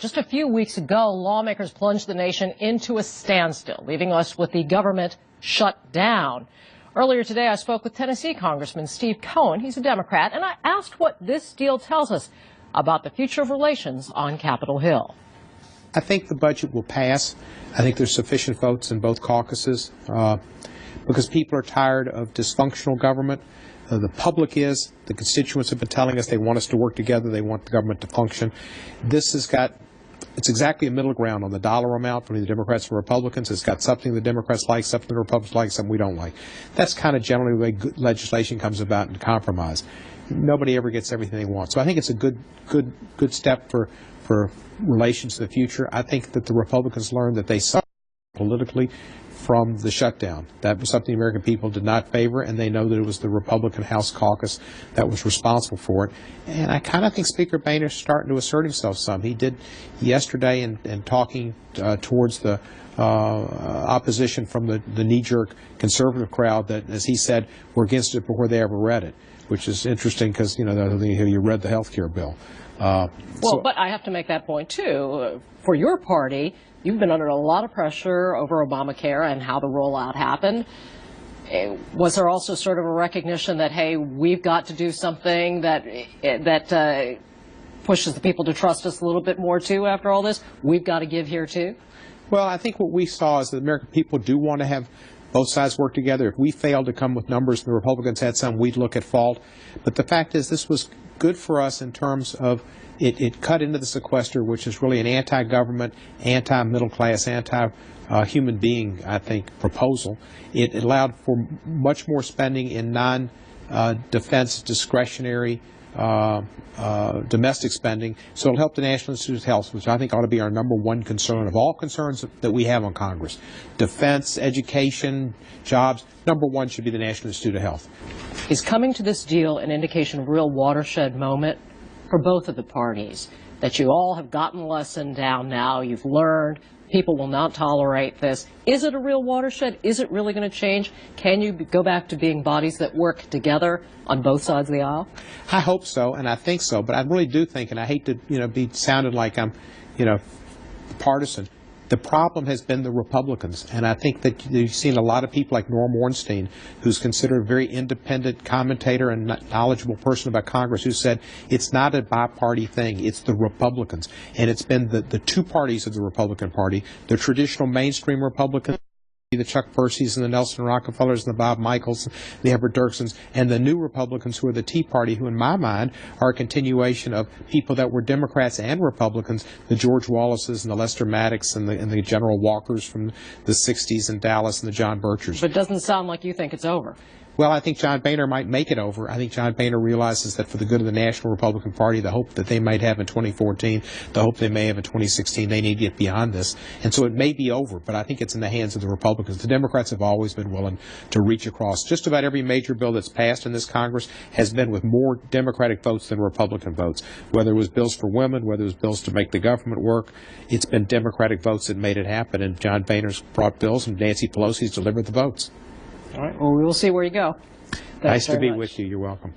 Just a few weeks ago, lawmakers plunged the nation into a standstill, leaving us with the government shut down. Earlier today, I spoke with Tennessee Congressman Steve Cohen. He's a Democrat, and I asked what this deal tells us about the future of relations on Capitol Hill. I think the budget will pass. I think there's sufficient votes in both caucuses because people are tired of dysfunctional government. The public is. The constituents have been telling us they want us to work together. They want the government to function. This has got, it's exactly a middle ground on the dollar amount between the Democrats and Republicans. It's got something the Democrats like, something the Republicans like, something we don't like. That's kind of generally the way good legislation comes about in compromise. Nobody ever gets everything they want. So I think it's a good step for relations in the future. I think that the Republicans learned that they suffered politically from the shutdown. That was something the American people did not favor, and they know that it was the Republican House caucus that was responsible for it. And I kind of think Speaker Boehner is starting to assert himself some. He did yesterday in talking towards the opposition from the knee-jerk conservative crowd that, as he said, were against it before they ever read it, which is interesting because, you know, you read the health care bill. But I have to make that point, too. For your party, you've been under a lot of pressure over Obamacare and how the rollout happened. Was there also sort of a recognition that, hey, we've got to do something that pushes the people to trust us a little bit more, too, after all this? We've got to give here, too? Well, I think what we saw is that the American people do want to have both sides work together. If we failed to come with numbers and the Republicans had some, we'd look at fault. But the fact is this was good for us in terms of it cut into the sequester, which is really an anti-government, anti-middle class, anti-human being, I think, proposal. It allowed for much more spending in non-defense discretionary domestic spending, so it'll help the National Institutes of Health, which I think ought to be our #1 concern of all concerns that we have on Congress. Defense, education, jobs, #1 should be the National Institute of Health. Is coming to this deal an indication of a real watershed moment for both of the parties, that you all have gotten the lesson down now, you've learned, people will not tolerate this? Is it a real watershed? Is it really going to change? Can you go back to being bodies that work together on both sides of the aisle? I hope so, and I think so, but I really do think, and I hate to, be sounded like I'm, partisan. The problem has been the Republicans, and I think that you've seen a lot of people like Norm Ornstein, who's considered a very independent commentator and knowledgeable person about Congress, who said it's not a bi-party thing, it's the Republicans. And it's been the two parties of the Republican Party, the traditional mainstream Republicans, the Chuck Percy's and the Nelson Rockefellers and the Bob Michaels, the Everett Dirksons, and the new Republicans who are the Tea Party, who in my mind are a continuation of people that were Democrats and Republicans, the George Wallaces and the Lester Maddox and the General Walkers from the 60s in Dallas and the John Birchers. But it doesn't sound like you think it's over. Well, I think John Boehner might make it over. I think John Boehner realizes that for the good of the National Republican Party, the hope that they might have in 2014, the hope they may have in 2016, they need to get beyond this. And so it may be over, but I think it's in the hands of the Republicans. The Democrats have always been willing to reach across. Just about every major bill that's passed in this Congress has been with more Democratic votes than Republican votes. Whether it was bills for women, whether it was bills to make the government work, it's been Democratic votes that made it happen. And John Boehner's brought bills, and Nancy Pelosi's delivered the votes. All right. Well, we will see where you go. Nice to be with you. You're welcome.